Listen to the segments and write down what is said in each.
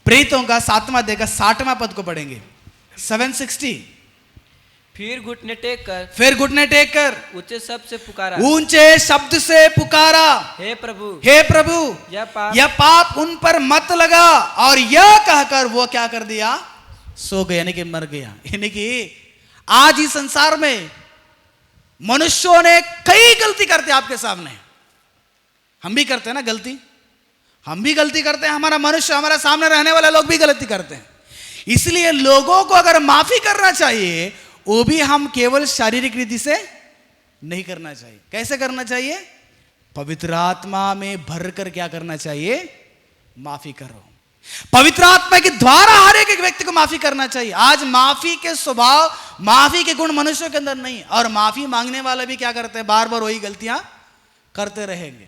प्रेरितों का 7वां अध्याय का 60वां पद को पढ़ेंगे। 7:60। फिर घुटने टेक कर ऊंचे शब्द से पुकारा, ऊंचे शब्द से पुकारा, हे प्रभु यह पाप उन पर मत लगा। और यह कहकर वो क्या कर दिया? सो गया, यानी कि मर गया। यानी कि आज इस संसार में मनुष्यों ने कई गलती करते आपके सामने। हम भी करते हैं ना गलती, हम भी गलती करते हैं, हमारा मनुष्य, हमारा सामने रहने वाले लोग भी गलती करते हैं। इसलिए लोगों को अगर माफी करना चाहिए, वो भी हम केवल शारीरिक रीति से नहीं करना चाहिए। कैसे करना चाहिए? पवित्र आत्मा में भर कर क्या करना चाहिए? माफी करो। पवित्र आत्मा के द्वारा हर एक व्यक्ति को माफी करना चाहिए। आज माफी के स्वभाव, माफी के गुण मनुष्यों के अंदर नहीं, और माफी मांगने वाले भी क्या करते हैं? बार बार वही गलतियां करते रहेंगे,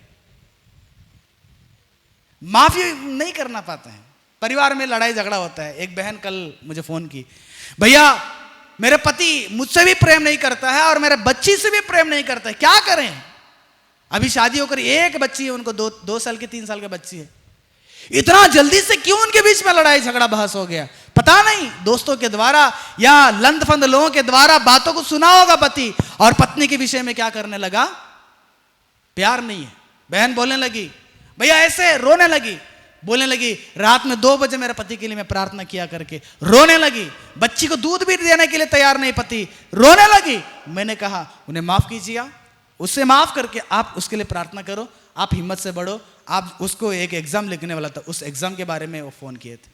माफी नहीं करना पाते हैं। परिवार में लड़ाई झगड़ा होता है। एक बहन कल मुझे फोन की, भैया मेरे पति मुझसे भी प्रेम नहीं करता है और मेरे बच्ची से भी प्रेम नहीं करता है, क्या करें? अभी शादी होकर एक बच्ची है उनको, 2 साल की 3 साल की बच्ची है। इतना जल्दी से क्यों उनके बीच में लड़ाई झगड़ा बहस हो गया? पता नहीं, दोस्तों के द्वारा या लंद फंद लोगों के द्वारा बातों को सुना होगा पति, और पत्नी के विषय में क्या करने लगा? प्यार नहीं है। बहन बोलने लगी, भैया ऐसे रोने लगी, बोलने लगी रात में 2 बजे मेरे पति के लिए मैं प्रार्थना किया करके रोने लगी। बच्ची को दूध भी देने के लिए तैयार नहीं पति, रोने लगी। मैंने कहा उन्हें माफ कीजिए, उससे माफ करके आप उसके लिए प्रार्थना करो, आप हिम्मत से बढ़ो। आप उसको एक एग्जाम लिखने वाला था, उस एग्जाम के बारे में वो फोन किए थे।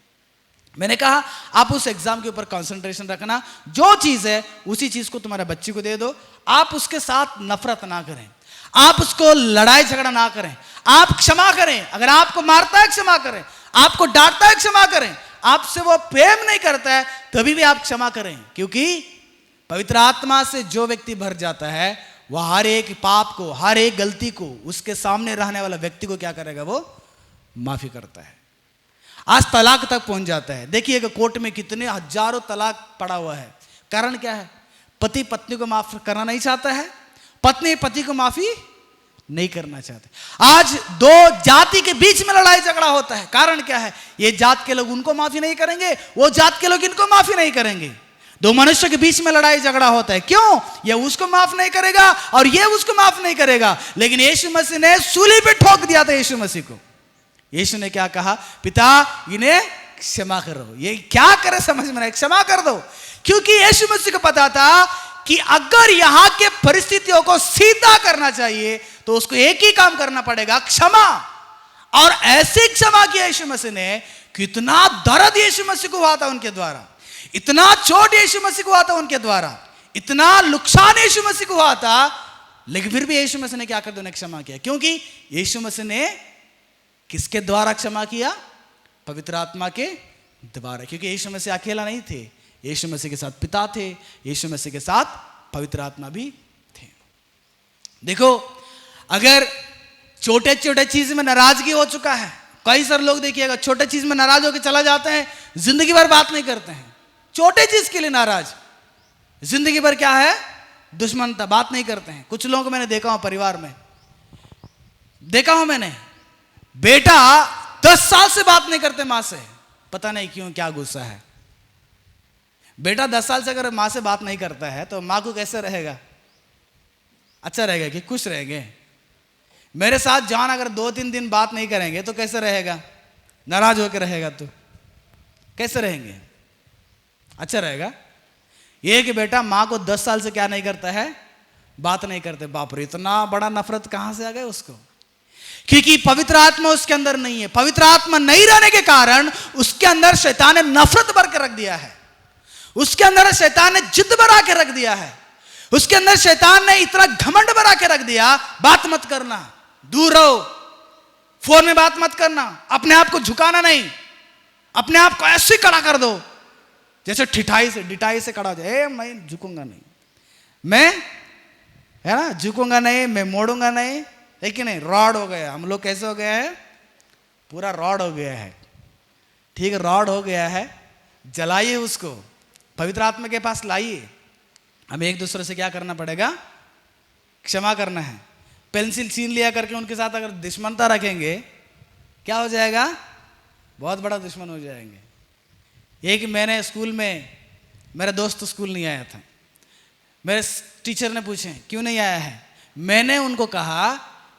मैंने कहा आप उस एग्जाम के ऊपर कंसंट्रेशन रखना, जो चीज है उसी चीज को तुम्हारे बच्ची को दे दो। आप उसके साथ नफरत ना करें, आप उसको लड़ाई झगड़ा ना करें, आप क्षमा करें। अगर आपको मारता है क्षमा करें, आपको डांटता है क्षमा करें, आपसे वो प्रेम नहीं करता है तभी भी आप क्षमा करें। क्योंकि पवित्र आत्मा से जो व्यक्ति भर जाता है वह हर एक पाप को, हर एक गलती को, उसके सामने रहने वाला व्यक्ति को क्या करेगा? वो माफी करता है। आज तलाक तक पहुंच जाता है। देखिएगा कोर्ट में कितने हजारों तलाक पड़ा हुआ है। कारण क्या है? पति पत्नी को माफ करना नहीं चाहता है, पत्नी पति को माफी नहीं करना चाहते। आज 2 जाति के बीच में लड़ाई झगड़ा होता है। कारण क्या है? ये जात के लोग उनको माफी नहीं करेंगे, वो जात के लोग इनको माफी नहीं करेंगे। 2 मनुष्य के बीच में लड़ाई झगड़ा होता है। क्यों? ये उसको माफ नहीं करेगा और ये उसको माफ नहीं करेगा। लेकिन यीशु मसीह ने सूली पे ठोक दिया था यीशु मसीह को। यीशु ने क्या कहा? पिता इन्हें क्षमा करो। ये क्या करे समझ में नहीं, क्षमा कर दो। क्योंकि यीशु मसीह को पता था कि अगर यहां के परिस्थितियों को सीधा करना चाहिए तो उसको एक ही काम करना पड़ेगा, क्षमा। और ऐसे क्षमा किया यीशु मसीह ने। कितना दर्द यीशु मसीह को हुआ था उनके द्वारा, इतना चोट यीशु मसीह को हुआ था उनके द्वारा, इतना नुकसान यीशु मसीह को हुआ था, लेकिन फिर भी यीशु मसीह ने क्या कर दिया? उन्हें क्षमा किया। क्योंकि यीशु मसीह ने किसके द्वारा क्षमा किया? पवित्र आत्मा के द्वारा। क्योंकि यीशु मसीह अकेला नहीं थे, यीशु मसीह के साथ पिता थे, यीशु मसीह के साथ पवित्र आत्मा भी थे। देखो, अगर छोटे छोटे चीज में नाराजगी हो चुका है, कई सारे लोग देखिएगा छोटे चीज में नाराज होकर चला जाते हैं, जिंदगी भर बात नहीं करते हैं। छोटे चीज के लिए नाराज, जिंदगी भर क्या है? दुश्मनता, बात नहीं करते हैं। कुछ लोगों को मैंने देखा हूं, परिवार में देखा हूं मैंने, बेटा 10 साल से बात नहीं करते मां से, पता नहीं क्यों, क्या गुस्सा है। बेटा 10 साल से अगर मां से बात नहीं करता है तो मां को कैसे रहेगा? अच्छा रहेगा कि खुश रहेंगे? मेरे साथ जॉन अगर 2-3 दिन बात नहीं करेंगे तो कैसे रहेगा? नाराज होकर रहेगा तो कैसे रहेंगे? अच्छा रहेगा? ये कि बेटा मां को 10 साल से क्या नहीं करता है? बात नहीं करते। बाप रे, इतना बड़ा नफरत कहां से आ गया उसको? क्योंकि पवित्र आत्मा उसके अंदर नहीं है। पवित्र आत्मा नहीं रहने के कारण उसके अंदर शैतान ने नफरत भर के रख दिया है, उसके अंदर शैतान ने जिद बढ़ा के रख दिया है, उसके अंदर शैतान ने इतना घमंड बढ़ा के रख दिया, बात मत करना, दूर रहो, फोन में बात मत करना, अपने आप को झुकाना नहीं, अपने आप को ऐसे खड़ा कर दो जैसे डिठाई से खड़ा हो जाए। मैं झुकूंगा नहीं, मैं है ना, झुकूंगा नहीं, मैं मोड़ूंगा नहीं, है कि नहीं? रॉड हो गया। हम लोग कैसे हो गया है? पूरा रॉड हो गया है। ठीक है, रॉड हो गया है, जलाइए उसको, पवित्र आत्मा के पास लाइए। हमें एक दूसरे से क्या करना पड़ेगा? क्षमा करना है। पेंसिल छीन लिया करके उनके साथ अगर दुश्मनता रखेंगे क्या हो जाएगा? बहुत बड़ा दुश्मन हो जाएंगे। एक मैंने स्कूल में, मेरा दोस्त स्कूल नहीं आया था, मेरे टीचर ने पूछे क्यों नहीं आया है, मैंने उनको कहा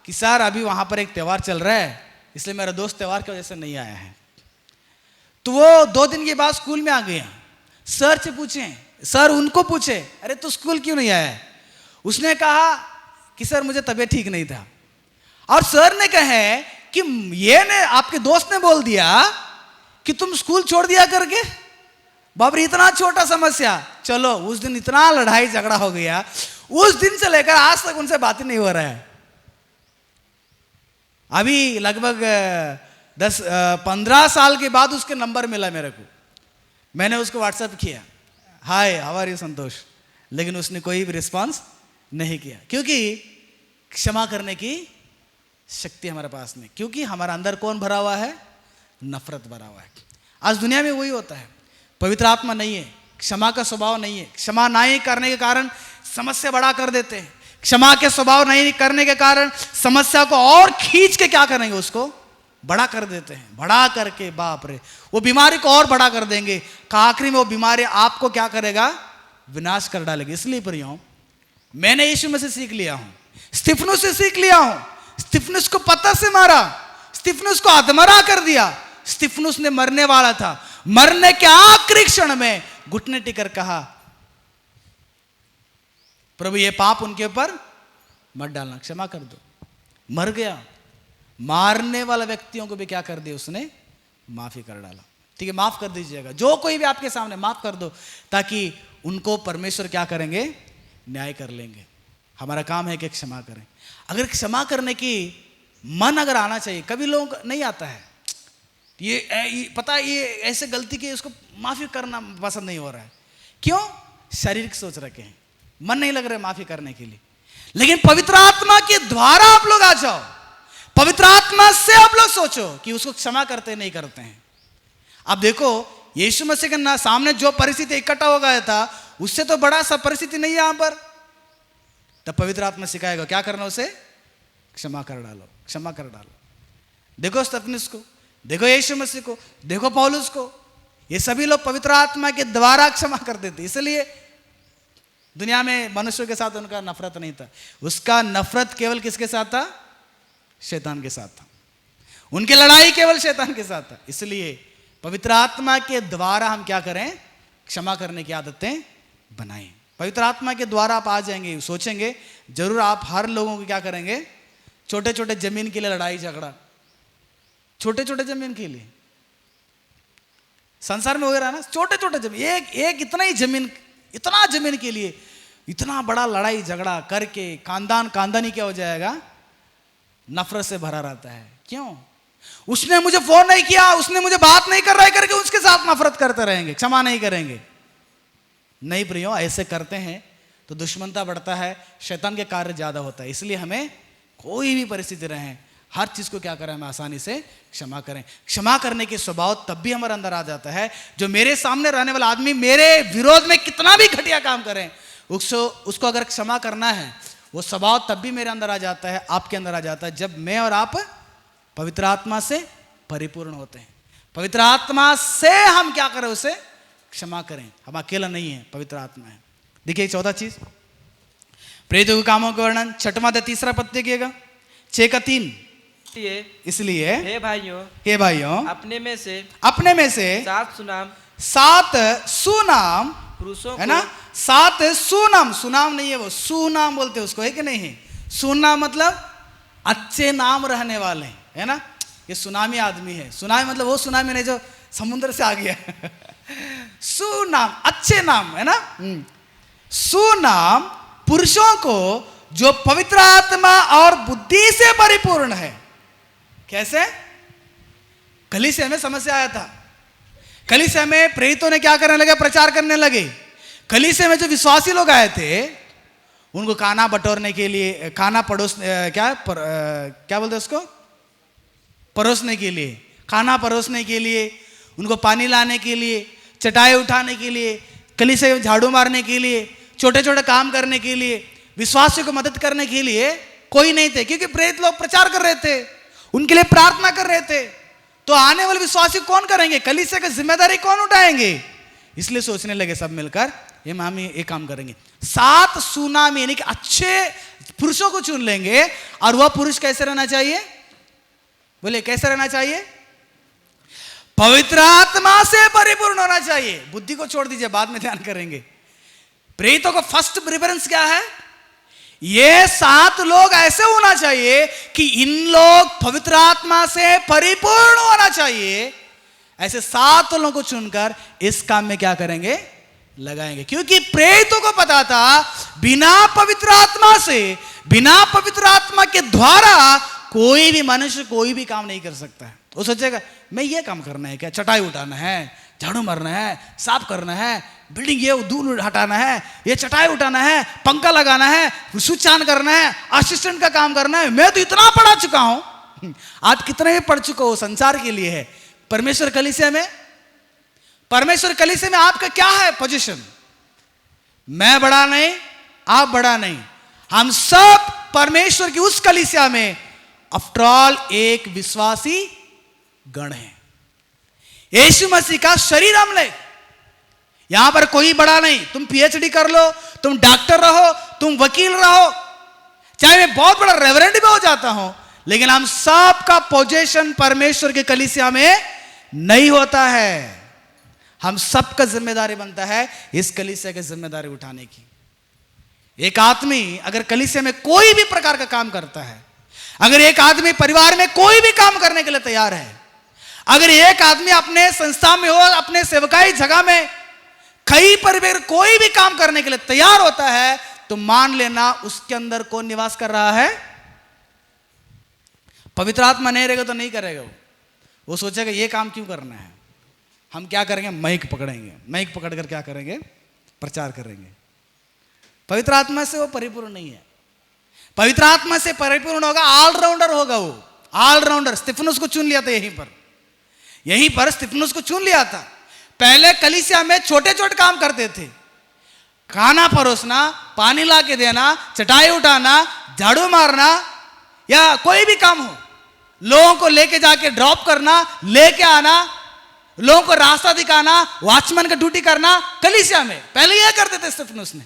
कि सर अभी वहाँ पर एक त्यौहार चल रहा है इसलिए मेरा दोस्त त्यौहार की वजह से नहीं आया है। तो वो 2 दिन के बाद स्कूल में आ गया, सर से पूछे, सर उनको पूछे अरे तू स्कूल क्यों नहीं आया, उसने कहा कि सर मुझे तबीयत ठीक नहीं था। और सर ने कहे कि ये ने आपके दोस्त ने बोल दिया कि तुम स्कूल छोड़ दिया करके। बाबरी इतना छोटा समस्या, चलो उस दिन इतना लड़ाई झगड़ा हो गया, उस दिन से लेकर आज तक उनसे बात ही नहीं हो रहा है। अभी लगभग 10-15 साल के बाद उसके नंबर मिला मेरे को, मैंने उसको व्हाट्सएप किया, हाय हाउ आर यू संतोष, लेकिन उसने कोई भी रिस्पॉन्स नहीं किया, क्योंकि क्षमा करने की शक्ति हमारे पास नहीं, क्योंकि हमारा अंदर कौन भरा हुआ है, नफरत भरा हुआ है। आज दुनिया में वही होता है, पवित्र आत्मा नहीं है, क्षमा का स्वभाव नहीं है, क्षमा नहीं करने के कारण समस्या बड़ा कर देते हैं, क्षमा के स्वभाव नहीं करने के कारण समस्या को और खींच के क्या करेंगे, उसको बड़ा कर देते हैं, बड़ा करके बाप रे वो बीमारी को और बड़ा कर देंगे, आखिरी में वो बीमारी आपको क्या करेगा, विनाश कर डालेगी। इसलिए प्रियो मैंने यीशु में से सीख लिया हूं, स्तिफनुस से सीख लिया हूं, स्तिफनुस को पत्थर से मारा, स्तिफनुस को अधमरा कर दिया, स्तिफनुस ने मरने वाला था, मरने के आखिरी क्षण में घुटने टेकर कहा प्रभु ये पाप उनके ऊपर मत डालना, क्षमा कर दो, मर गया। मारने वाला व्यक्तियों को भी क्या कर दिया, उसने माफी कर डाला। ठीक है, माफ कर दीजिएगा, जो कोई भी आपके सामने माफ कर दो, ताकि उनको परमेश्वर क्या करेंगे, न्याय कर लेंगे। हमारा काम है कि क्षमा करें। अगर क्षमा करने की मन अगर आना चाहिए, कभी लोग नहीं आता है, ये पता है ये ऐसे गलती की उसको माफी करना पसंद नहीं हो रहा है, क्यों, शारीरिक सोच रखे हैं, मन नहीं लग रहा है माफी करने के लिए। लेकिन पवित्र आत्मा के द्वारा आप लोग आ जाओ, पवित्र आत्मा से आप लोग सोचो कि उसको क्षमा करते नहीं करते हैं। आप देखो यीशु मसीह के ना सामने जो परिस्थिति इकट्ठा हो गया था, उससे तो बड़ा सा परिस्थिति नहीं है यहां पर, तब पवित्र आत्मा सिखाएगा क्या करना, उसे क्षमा कर डालो, क्षमा कर डालो। देखो स्तिफनुस को, देखो यीशु मसीह को, देखो पौलुस को, ये सभी लोग पवित्र आत्मा के द्वारा क्षमा कर देते। इसलिए दुनिया में मनुष्यों के साथ उनका नफरत नहीं था, उसका नफरत केवल किसके साथ था, शैतान के साथ था, उनकी लड़ाई केवल शैतान के साथ था। इसलिए पवित्र आत्मा के द्वारा हम क्या करें, क्षमा करने की आदतें बनाएं। पवित्र आत्मा के द्वारा आप आ जाएंगे, सोचेंगे जरूर आप हर लोगों को क्या करेंगे, छोटे छोटे जमीन के लिए लड़ाई झगड़ा, छोटे छोटे जमीन के लिए संसार में हो रहा है ना, छोटे छोटे जमीन, एक इतना ही जमीन, इतना जमीन के लिए इतना बड़ा लड़ाई झगड़ा करके खानदानी क्या हो जाएगा, नफरत से भरा रहता है। क्यों, उसने मुझे फोन नहीं किया, उसने मुझे बात नहीं कर रहा है करके उसके साथ नफरत करते रहेंगे, क्षमा नहीं करेंगे। नहीं प्रियो, ऐसे करते हैं तो दुश्मनता बढ़ता है, शैतान के कार्य ज्यादा होता है। इसलिए हमें कोई भी परिस्थिति रहे, हर चीज को क्या करें, हम आसानी से क्षमा करें। क्षमा करने के स्वभाव तब भी हमारे अंदर आ जाता है, जो मेरे सामने रहने वाला आदमी मेरे विरोध में कितना भी घटिया काम करें, उसको अगर क्षमा करना है, वो स्वभाव तब भी मेरे अंदर आ जाता है, आपके अंदर आ जाता है, जब मैं और आप पवित्र आत्मा से परिपूर्ण होते हैं। पवित्र आत्मा से हम क्या करें, उसे क्षमा करें। हम अकेला नहीं है, पवित्र आत्मा है। देखिए चौथा चीज, प्रेरितों के कामों का वर्णन 6वां अध्याय 3 पद देखिएगा, 6:3। इसलिए हे भाइयों अपने में से 7 सुनाम पुरुषों है ना, 7 सुनाम, सुनाम नहीं है वो, सुनाम बोलते उसको, है कि नहीं है। सुनाम मतलब अच्छे नाम रहने वाले, है ना। ये सुनामी आदमी है, सुनामी मतलब वो सुनामी नहीं जो समुद्र से आ गया सुनाम अच्छे नाम, है ना। सुनाम पुरुषों को जो पवित्र आत्मा और बुद्धि से परिपूर्ण है। कैसे, कलीसिया में समस्या आया था, कलीसिया में प्रेरितों ने क्या करने लगे, प्रचार करने लगे। कलीसिया में जो विश्वासी लोग आए थे, उनको खाना बटोरने के लिए, खाना क्या बोलते उसको, परोसने के लिए, खाना परोसने के लिए, उनको पानी लाने के लिए, चटाई उठाने के लिए, कलीसिया में झाड़ू मारने के लिए, छोटे छोटे काम करने के लिए, विश्वासियों को मदद करने के लिए कोई नहीं थे, क्योंकि प्रेरित लोग प्रचार कर रहे थे, उनके लिए प्रार्थना कर रहे थे। तो आने वाले विश्वासी कौन करेंगे? कलीसिया की जिम्मेदारी कौन उठाएंगे? इसलिए सोचने लगे सब मिलकर हम ये काम करेंगे, 7 सुनामी यानी कि अच्छे पुरुषों को चुन लेंगे। और वह पुरुष कैसे रहना चाहिए? बोले कैसे रहना चाहिए? पवित्र आत्मा से परिपूर्ण होना चाहिए। बुद्धि को छोड़ दीजिए, बाद में ध्यान करेंगे। प्रेरितों का फर्स्ट प्रेफरेंस क्या है? ये 7 लोग ऐसे होना चाहिए कि इन लोग पवित्र आत्मा से परिपूर्ण होना चाहिए। ऐसे 7 लोगों को चुनकर इस काम में क्या करेंगे? लगाएंगे। क्योंकि प्रेरितों को पता था बिना पवित्र आत्मा से, बिना पवित्र आत्मा के द्वारा कोई भी मनुष्य कोई भी काम नहीं कर सकता है। वो सोचेगा मैं ये काम करना है क्या? चटाई उठाना है, झाड़ू मारना है, साफ करना है, बिल्डिंग ये धूल हटाना है, ये चटाई उठाना है, पंखा लगाना है, स्विच ऑन करना है, असिस्टेंट का काम करना है। मैं तो इतना पढ़ा चुका हूं। आप कितने भी पढ़ चुके हो संसार के लिए है। परमेश्वर कलीसिया में, परमेश्वर कलीसिया में आपका क्या है पोजीशन? मैं बड़ा नहीं, आप बड़ा नहीं, हम सब परमेश्वर की उस कलीसिया में आफ्टर ऑल एक विश्वासी गण है। यीशु मसीह का शरीर हमले। यहां पर कोई बड़ा नहीं। तुम पीएचडी कर लो, तुम डॉक्टर रहो, तुम वकील रहो, चाहे मैं बहुत बड़ा रेवरेंड भी हो जाता हूं, लेकिन हम सब का पोजीशन परमेश्वर के कलीसिया में नहीं होता है। हम सबका जिम्मेदारी बनता है इस कलीसिया की जिम्मेदारी उठाने की। एक आदमी अगर कलीसिया में कोई भी प्रकार का काम करता है, अगर एक आदमी परिवार में कोई भी काम करने के लिए तैयार है, अगर एक आदमी अपने संस्था में हो, अपने सेवकाई जगह में कहीं पर भी कोई भी काम करने के लिए तैयार होता है, तो मान लेना उसके अंदर कौन निवास कर रहा है? पवित्र आत्मा नहीं रहेगा तो नहीं करेगा। वो सोचेगा ये काम क्यों करना है, हम क्या करेंगे? माइक पकड़ेंगे, माइक पकड़कर क्या करेंगे? प्रचार करेंगे। पवित्र आत्मा से वो परिपूर्ण नहीं है। पवित्र आत्मा से परिपूर्ण होगा, ऑलराउंडर होगा। वो ऑलराउंडर। स्तिफनुस को चुन लिया था यहीं पर स्तिफनुस को चुन लिया था। पहले कलीसिया में छोटे छोटे काम करते थे, खाना परोसना, पानी ला के देना, चटाई उठाना, झाड़ू मारना, या कोई भी काम हो, लोगों को लेके जाके ड्रॉप करना, लेके आना, लोगों को रास्ता दिखाना, वॉचमैन का ड्यूटी करना, कलीसिया में पहले यह करते थे स्तिफनुस ने।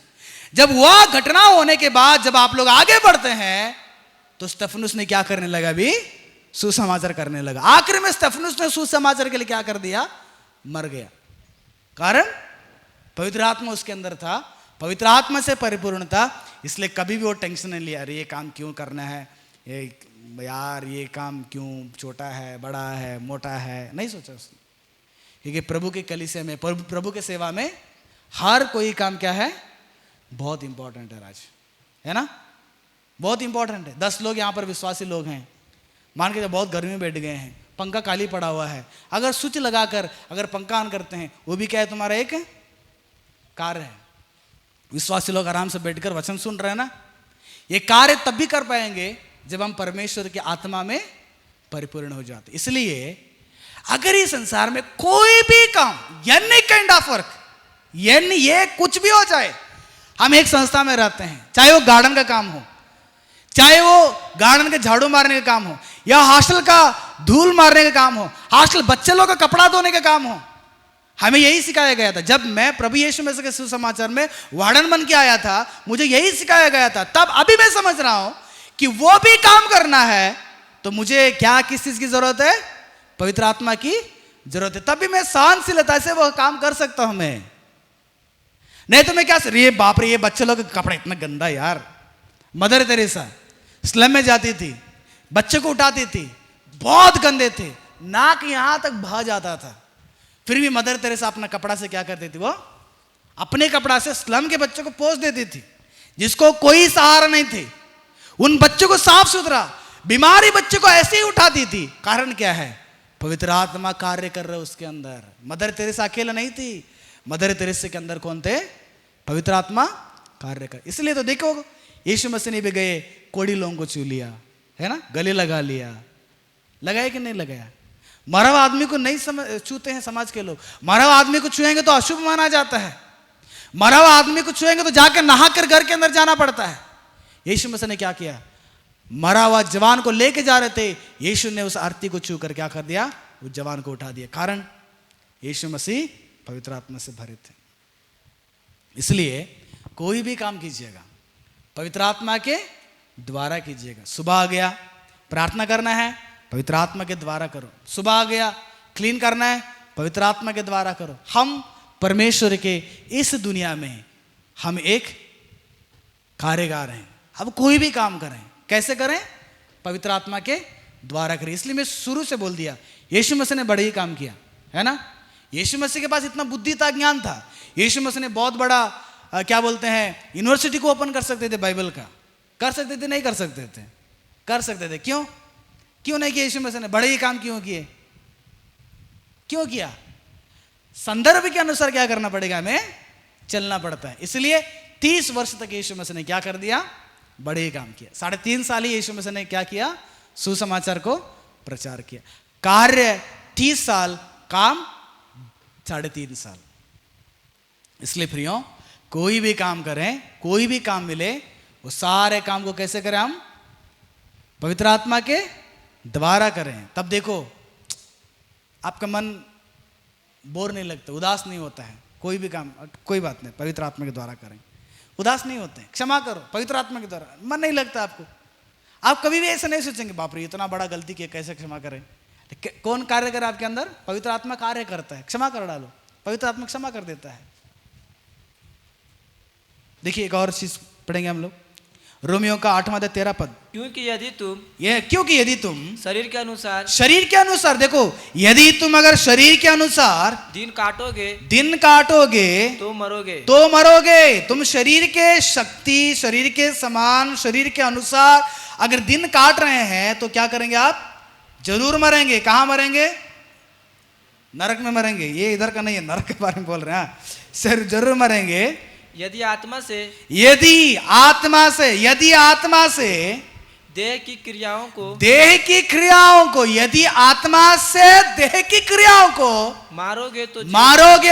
जब वह घटना होने के बाद जब आप लोग आगे बढ़ते हैं तो स्तिफनुस ने क्या करने लगा? भी सुसमाचार करने लगा। आखिर में स्तिफनुस ने सुसमाचार के लिए क्या कर दिया? मर गया। कारण पवित्र आत्मा उसके अंदर था, पवित्र आत्मा से परिपूर्ण था, इसलिए कभी भी वो टेंशन नहीं लिया अरे ये काम क्यों करना है, यार ये काम क्यों छोटा है, बड़ा है, मोटा है, नहीं सोचा उसने। क्योंकि प्रभु के कलीसिया में, प्रभु के सेवा में हर कोई काम क्या है? बहुत इंपॉर्टेंट है राज, है ना? बहुत इंपॉर्टेंट है। 10 लोग यहाँ पर विश्वासी लोग हैं, मान के बहुत गर्मी में बैठ गए हैं, पंखा खाली पड़ा हुआ है, अगर स्विच लगाकर अगर पंखा ऑन करते हैं, वो भी क्या है? तुम्हारा एक कार्य है। विश्वासी लोग आराम से बैठकर वचन सुन रहे हैं ना। ये कार्य तब भी कर पाएंगे जब हम परमेश्वर की आत्मा में परिपूर्ण हो जाते। इसलिए अगर इस संसार में कोई भी काम, एनी काइंड ऑफ वर्क, यानी ये कुछ भी हो जाए, हम एक संस्था में रहते हैं, चाहे वो गार्डन का काम हो, चाहे वो गार्डन के झाड़ू मारने का काम हो, या हॉस्टल का धूल मारने का काम हो, हॉस्टल बच्चे लोग का कपड़ा धोने का काम हो, हमें यही सिखाया गया था। जब मैं प्रभु यीशु मसीह के सुसमाचार में वार्डन बन के आया था, मुझे यही सिखाया गया था। तब अभी मैं समझ रहा हूं कि वो भी काम करना है तो मुझे क्या, किस चीज की जरूरत है? पवित्र आत्मा की जरूरत है। तब भी मैं सहनशीलता से वो काम कर सकता हूं। मैं नहीं तो मैं क्या, ये बाप रे, ये बच्चे लोग का कपड़ा इतना गंदा यार। मदर तेरेसा स्लम में जाती थी, बच्चे को उठाती थी, बहुत गंदे थे, नाक यहां तक बहा जाता था, फिर भी मदर तेरेसा अपना कपड़ा से क्या करती थी? वो अपने कपड़ा से स्लम के बच्चों को पोंछ देती थी, जिसको कोई सहारा नहीं थे। उन बच्चों को साफ सुथरा, बीमारी बच्चे को ऐसे ही उठाती थी। कारण क्या है? पवित्र आत्मा कार्य कर रहे उसके अंदर। मदर तेरेसा अकेला नहीं थी, मदर तेरेसा के अंदर कौन थे? पवित्र आत्मा कार्य कर। इसलिए तो देखो यीशु मसीह ने भी गए, कोड़ी लोगों को छू लिया, है ना, गले लगा लिया। लगाया कि नहीं लगाया? मरा हुआ आदमी को नहीं छूते हैं समाज के लोग। मरा हुआ आदमी को छुएंगे तो अशुभ माना जाता है। मरा हुआ आदमी को छुएंगे तो जाकर नहाकर घर के अंदर जाना पड़ता है। यीशु मसीह ने क्या किया? मरा हुआ जवान को लेके जा रहे थे, यीशु ने उस आरती को छू कर क्या कर दिया? उस जवान को उठा दिया। कारण यीशु मसीह पवित्र आत्मा से भरे थे। इसलिए कोई भी काम कीजिएगा पवित्र आत्मा के द्वारा कीजिएगा। सुबह आ गया प्रार्थना करना है, पवित्र आत्मा के द्वारा करो। सुबह आ गया क्लीन करना है, पवित्र आत्मा के द्वारा करो। हम परमेश्वर के इस दुनिया में हम एक कार्यगार हैं। अब कोई भी काम करें, कैसे करें? पवित्र आत्मा के द्वारा करें। इसलिए मैं शुरू से बोल दिया, यीशु मसीह ने बड़े ही काम किया, है ना। यीशु मसीह के पास इतना बुद्धि था, ज्ञान था। यीशु मसीह ने बहुत बड़ा क्या बोलते हैं यूनिवर्सिटी को ओपन कर सकते थे बाइबल का। कर सकते थे? नहीं कर सकते थे? कर सकते थे। क्यों? क्यों नहीं किया? यीशु मसीह ने बड़े ही काम क्यों किए? क्यों किया? संदर्भ के अनुसार क्या करना पड़ेगा, हमें चलना पड़ता है। इसलिए 30 वर्ष तक यीशु मसीह ने क्या कर दिया? बड़े ही काम किया। 3.5 साल ही यीशु मसीह ने क्या किया? सुसमाचार को प्रचार किया। कार्य 30 साल, काम 3.5 साल। इसलिए प्रियो, कोई भी काम करें, कोई भी काम मिले, वो सारे काम को कैसे करें? हम पवित्र आत्मा के द्वारा करें। तब देखो आपका मन बोर नहीं लगता, उदास नहीं होता है। कोई भी काम, कोई बात नहीं, पवित्र आत्मा के द्वारा करें, उदास नहीं होते हैं। क्षमा करो पवित्र आत्मा के द्वारा, मन नहीं लगता आपको। आप कभी भी ऐसा नहीं सोचेंगे बाप रे इतना बड़ा गलती किया, कैसे क्षमा करें। कौन कार्य करे आपके अंदर? पवित्र आत्मा कार्य करता है। क्षमा कर डालो, पवित्र आत्मा क्षमा कर देता है। देखिए एक और चीज पढ़ेंगे हम लोग, रोमियो का 8-13 पद। क्योंकि यदि तुम शरीर के अनुसार देखो, यदि तुम अगर शरीर के अनुसार दिन काटोगे तो मरोगे। तुम शरीर के शक्ति, शरीर के समान, शरीर के अनुसार अगर दिन काट रहे हैं तो क्या करेंगे? आप जरूर मरेंगे। कहां मरेंगे? नरक में मरेंगे। ये इधर का नहीं है, नरक के बारे में बोल रहे हैं। सर जरूर मरेंगे। यदि आत्मा से देह की क्रियाओं को यदि आत्मा से देह की क्रियाओं को मारोगे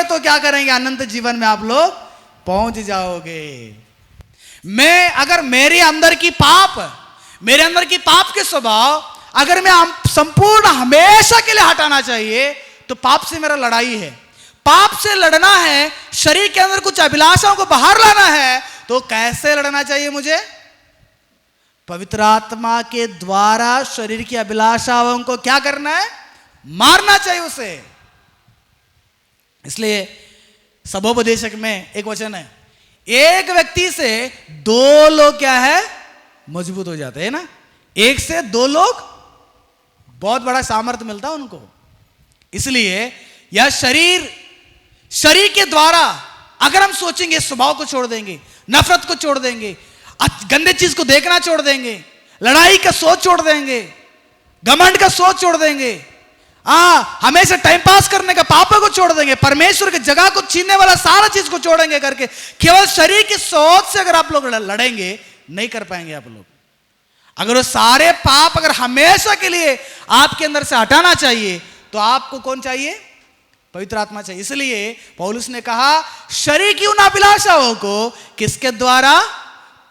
तो क्या करेंगे? अनंत जीवन में आप लोग पहुंच जाओगे। अगर मेरे अंदर की पाप के स्वभाव अगर मैं संपूर्ण हमेशा के लिए हटाना चाहिए तो पाप से मेरा लड़ाई है। पाप से लड़ना है, शरीर के अंदर कुछ अभिलाषाओं को बाहर लाना है, तो कैसे लड़ना चाहिए मुझे? पवित्र आत्मा के द्वारा शरीर की अभिलाषाओं को क्या करना है? मारना चाहिए उसे। इसलिए सबोपदेशक में एक वचन है, एक व्यक्ति से 2 लोग क्या है? मजबूत हो जाते हैं ना। 1 से 2 लोग बहुत बड़ा सामर्थ्य मिलता है उनको। इसलिए यह शरीर के द्वारा अगर हम सोचेंगे, स्वभाव को छोड़ देंगे, नफरत को छोड़ देंगे, गंदे चीज को देखना छोड़ देंगे, लड़ाई का सोच छोड़ देंगे, घमंड का सोच छोड़ देंगे, हमेशा टाइम पास करने का पापों को छोड़ देंगे, परमेश्वर की जगह को छीनने वाला सारा चीज को छोड़ेंगे करके केवल शरीर की सोच से अगर आप लोग लड़ेंगे, नहीं कर पाएंगे आप लोग। अगर वो सारे पाप अगर हमेशा के लिए आपके अंदर से हटाना चाहिए तो आपको कौन चाहिए? पवित्र आत्मा चाहिए। इसलिए पौलुस ने कहा शरीर की उन अभिलाषाओं को किसके द्वारा?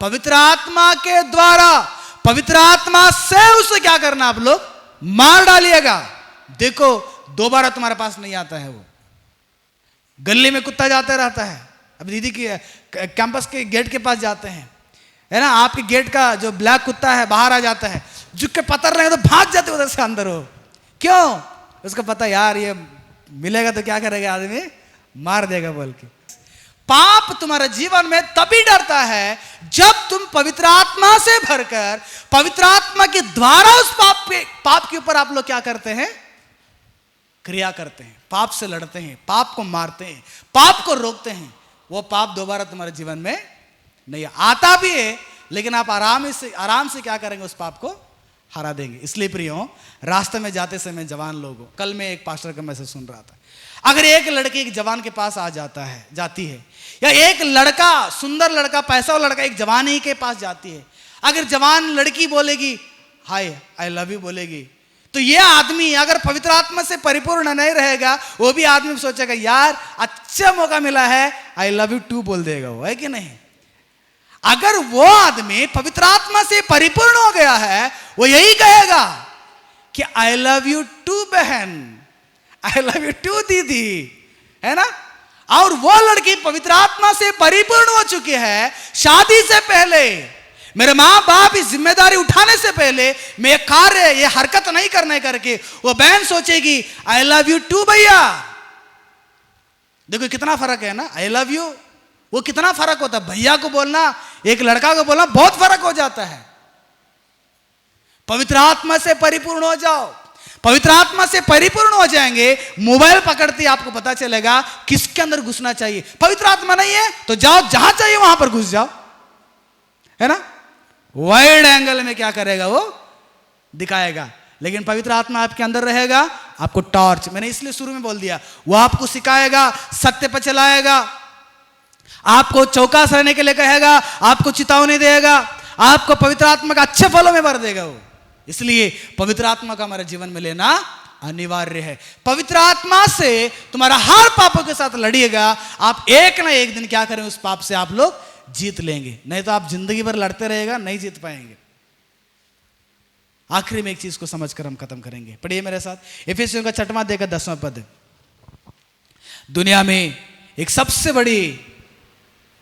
पवित्र आत्मा के द्वारा। पवित्र आत्मा से उसे क्या करना? आप लोग मार डालिएगा। देखो दोबारा तुम्हारे पास नहीं आता है। वो गली में कुत्ता जाता रहता है, अब दीदी की कैंपस के गेट के पास जाते हैं, है ना, आपके गेट का जो ब्लैक कुत्ता है बाहर आ जाता है, झुक के पतर रहे तो भाग जाते उधर से अंदर। हो क्यों? उसको पता यार ये मिलेगा तो क्या करेगा, आदमी मार देगा बोल के। पाप तुम्हारे जीवन में तभी डरता है जब तुम पवित्र आत्मा से भरकर पवित्र आत्मा के द्वारा उस पाप के ऊपर आप लोग क्या करते हैं? क्रिया करते हैं, पाप से लड़ते हैं, पाप को मारते हैं, पाप को रोकते हैं। वो पाप दोबारा तुम्हारे जीवन में नहीं आता भी है, लेकिन आप आराम से क्या करेंगे? उस पाप को हरा देंगे। इसलिए प्रियो, रास्ते में जाते समय जवान लोगों, कल मैं एक पास्टर का मैसेज सुन रहा था, अगर एक लड़की एक जवान के पास जाती है, या एक लड़का, सुंदर लड़का, पैसा वाला लड़का एक जवान ही के पास जाती है, अगर जवान लड़की बोलेगी हाय आई लव यू बोलेगी, तो ये आदमी अगर पवित्र आत्मा से परिपूर्ण नहीं रहेगा, वो भी आदमी सोचेगा यार अच्छा मौका मिला है, आई लव यू टू बोल देगा वो, है कि नहीं? अगर वो आदमी पवित्र आत्मा से परिपूर्ण हो गया है, वो यही कहेगा कि आई लव यू टू बहन, आई लव यू टू दीदी, है ना। और वो लड़की पवित्र आत्मा से परिपूर्ण हो चुकी है। शादी से पहले, मेरे माँ बाप इस जिम्मेदारी उठाने से पहले मैं ये कार्य, ये हरकत नहीं करने करके वो बहन सोचेगी आई लव यू टू भैया। देखो कितना फर्क है ना, आई लव यू वो कितना फर्क होता है। भैया को बोलना, एक लड़का को बोलना बहुत फर्क हो जाता है। पवित्र आत्मा से परिपूर्ण हो जाओ। पवित्र आत्मा से परिपूर्ण हो जाएंगे, मोबाइल पकड़ते ही आपको पता चलेगा किसके अंदर घुसना चाहिए। पवित्र आत्मा नहीं है तो जाओ जहां चाहिए वहां पर घुस जाओ, है ना। वाइड एंगल में क्या करेगा वो दिखाएगा। लेकिन पवित्र आत्मा आपके अंदर रहेगा, आपको टॉर्च, मैंने इसलिए शुरू में बोल दिया, वो आपको सिखाएगा, सत्य पर चलाएगा, आपको चौकस रहने के लिए कहेगा, आपको चेतावनी देगा, आपको पवित्र आत्मा का अच्छे फलों में भर देगा वो। इसलिए पवित्र आत्मा का हमारे जीवन में लेना अनिवार्य है। पवित्र आत्मा से तुम्हारा हर पापों के साथ लड़िएगा, आप एक ना एक दिन क्या करें, उस पाप से आप लोग जीत लेंगे। नहीं तो आप जिंदगी भर लड़ते रहेगा, नहीं जीत पाएंगे। आखिरी में एक चीज को समझकर हम खत्म करेंगे, पढ़िए मेरे साथ एफेसियों का 6वां अध्याय का 10वां पद। दुनिया में एक सबसे बड़ी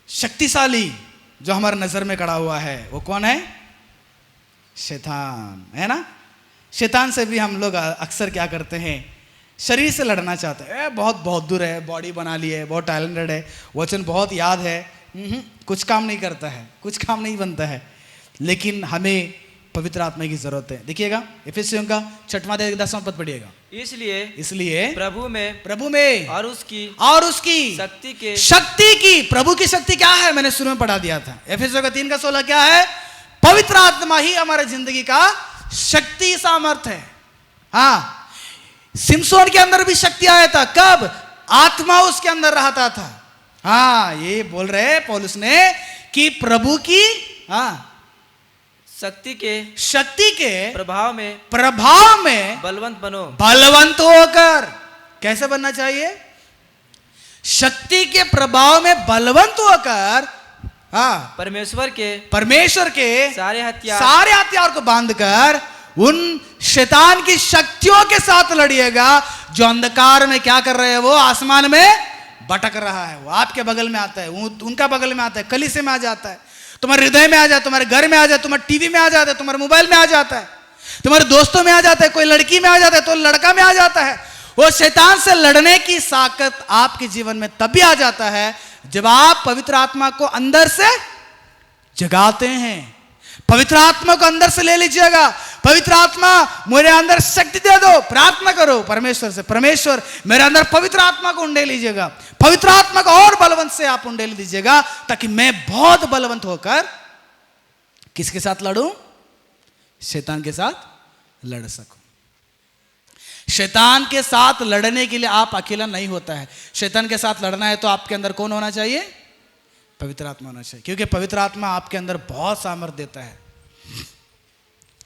शक्तिशाली जो हमारे नजर में खड़ा हुआ है वो कौन है? शैतान, है ना। शैतान से भी हम लोग अक्सर क्या करते हैं, शरीर से लड़ना चाहते हैं। बहुत बहादुर है, बॉडी बना ली है, बहुत टैलेंटेड है, वचन बहुत याद है, कुछ काम नहीं करता है, कुछ काम नहीं बनता है। लेकिन हमें पवित्र आत्मा की जरूरत है। देखिएगा एफेसियों का 6वां अध्याय 10वां पद पढ़िएगा। इसलिए प्रभु में और उसकी शक्ति की प्रभु की शक्ति क्या है, मैंने शुरू में पढ़ा दिया था। एफेसियों का 3 का 16 क्या है? पवित्र आत्मा ही हमारे जिंदगी का शक्ति सामर्थ है। हाँ, सिमसोन के अंदर भी शक्ति आया था, कब? आत्मा उसके अंदर रहता था। हाँ, ये बोल रहे पौलुस ने कि प्रभु की शक्ति के प्रभाव में बलवंत होकर। कैसे बनना चाहिए? शक्ति के प्रभाव में बलवंत होकर, परमेश्वर के सारे हथियार को बांधकर उन शैतान की शक्तियों के साथ लड़िएगा जो अंधकार में क्या कर रहे हैं, वो आसमान में भटक रहा है। वो आपके बगल में आता है, उनका बगल में आता है, कलीसिया में आ जाता है, तुम्हारे हृदय में आ जाता है, तुम्हारे घर में आ जाता है, तुम्हारे टीवी में आ जाता है, तुम्हारे मोबाइल में आ जाता है, तुम्हारे दोस्तों में आ जाता है, कोई लड़की में आ जाता है तो लड़का में आ जाता है। वो शैतान से लड़ने की ताकत आपके जीवन में तभी आ जाता है जब आप पवित्र आत्मा को अंदर से जगाते हैं। पवित्र आत्मा को अंदर से ले लीजिएगा। पवित्र आत्मा मेरे अंदर शक्ति दे दो, प्रार्थना करो परमेश्वर से, परमेश्वर मेरे अंदर पवित्र आत्मा को उंडेल लीजिएगा, पवित्र आत्मा को और बलवंत से आप उंडेल दीजिएगा, ताकि मैं बहुत बलवंत होकर किसके साथ लड़ूं? शैतान के साथ लड़ सकूं। शैतान के साथ लड़ने के लिए आप अकेला नहीं होता है। शैतान के साथ लड़ना है तो आपके अंदर कौन होना चाहिए? पवित्र आत्मा होना चाहिए, क्योंकि पवित्र आत्मा आपके अंदर बहुत सामर्थ्य देता है।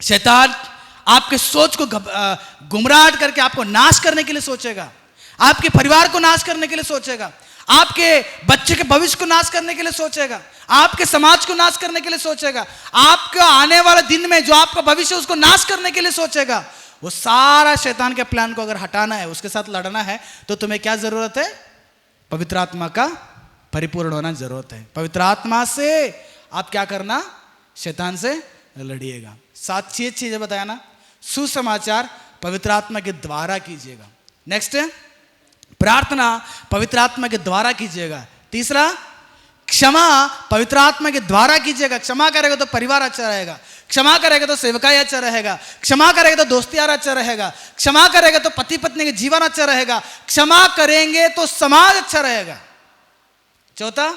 शैतान आपके सोच को गुमराह करके आपको नाश करने के लिए सोचेगा, आपके परिवार को नाश करने के लिए सोचेगा, आपके बच्चे के भविष्य को नाश करने के लिए सोचेगा, आपके समाज को नाश करने के लिए सोचेगा, आपका आने वाले दिन में जो आपका भविष्य उसको नाश करने के लिए सोचेगा। वो सारा शैतान के प्लान को अगर हटाना है, उसके साथ लड़ना है, तो तुम्हें क्या जरूरत है? पवित्र आत्मा का परिपूर्ण होना जरूरत है। पवित्र आत्मा से आप क्या करना? शैतान से लड़िएगा। 7 चीजें बताया ना। सुसमाचार पवित्र आत्मा के द्वारा कीजिएगा। नेक्स्ट, प्रार्थना पवित्र आत्मा के द्वारा कीजिएगा। तीसरा, क्षमा पवित्र आत्मा के द्वारा कीजिएगा। क्षमा करेगा तो परिवार अच्छा रहेगा, क्षमा करेगा तो सेवकाई अच्छा रहेगा, क्षमा करेगा तो दोस्ती यार अच्छा रहेगा, क्षमा करेगा तो पति पत्नी के जीवन अच्छा रहेगा, क्षमा करेंगे तो समाज अच्छा रहेगा। चौथा,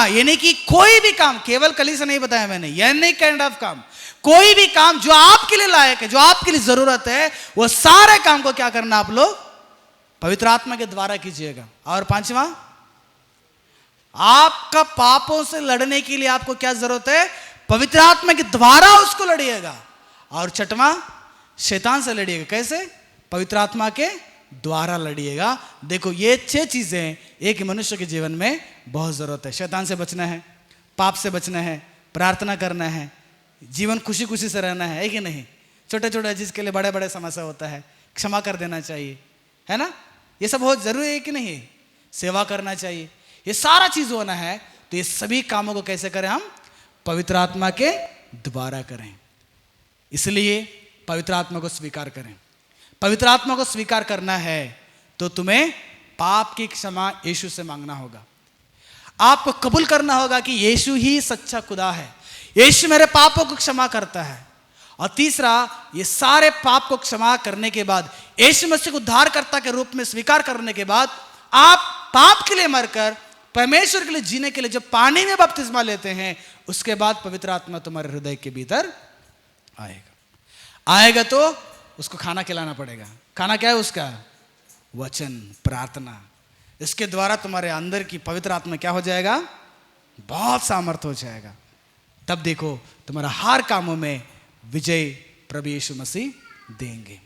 यानी कि कोई भी काम, केवल कलीसिया नहीं बताया मैंने, यानी काइंड ऑफ काम, कोई भी काम जो आपके लिए लायक है, जो आपके लिए जरूरत है, वो सारे काम को क्या करना आप लोग? पवित्र आत्मा के द्वारा कीजिएगा। और 5वां, आपका पापों से लड़ने के लिए आपको क्या जरूरत है? पवित्र आत्मा के द्वारा उसको लड़िएगा। और 6वां, शैतान से लड़िएगा। कैसे? पवित्र आत्मा के द्वारा लड़िएगा। देखो, ये 6 चीजें एक मनुष्य के जीवन में बहुत जरूरत है। शैतान से बचना है, पाप से बचना है, प्रार्थना करना है, जीवन खुशी खुशी से रहना है कि नहीं? छोटे छोटे चीज के लिए बड़े बड़े समस्या होता है, क्षमा कर देना चाहिए, है ना। ये सब बहुत जरूरी है कि नहीं, सेवा करना चाहिए, ये सारा चीज होना है। तो ये सभी कामों को कैसे करें हम, पवित्र आत्मा के द्वारा करें। इसलिए पवित्र आत्मा को स्वीकार करें। पवित्र आत्मा को स्वीकार करना है तो तुम्हें पाप की क्षमा यीशु से मांगना होगा। आपको कबूल करना होगा कि यीशु ही सच्चा खुदा है, यीशु मेरे पापों को क्षमा करता है। और तीसरा, ये सारे पाप को क्षमा करने के बाद, यीशु मसीह को उद्धारकर्ता के रूप में स्वीकार करने के बाद, आप पाप के लिए मरकर परमेश्वर के लिए जीने के लिए जब पानी में बपतिस्मा लेते हैं, उसके बाद पवित्र आत्मा तुम्हारे हृदय के भीतर आएगा तो उसको खाना खिलाना पड़ेगा। खाना क्या है उसका, वचन, प्रार्थना। इसके द्वारा तुम्हारे अंदर की पवित्र आत्मा क्या हो जाएगा, बहुत सामर्थ्य हो जाएगा। तब देखो तुम्हारा हर कामों में विजय प्रभु यीशु मसीह देंगे।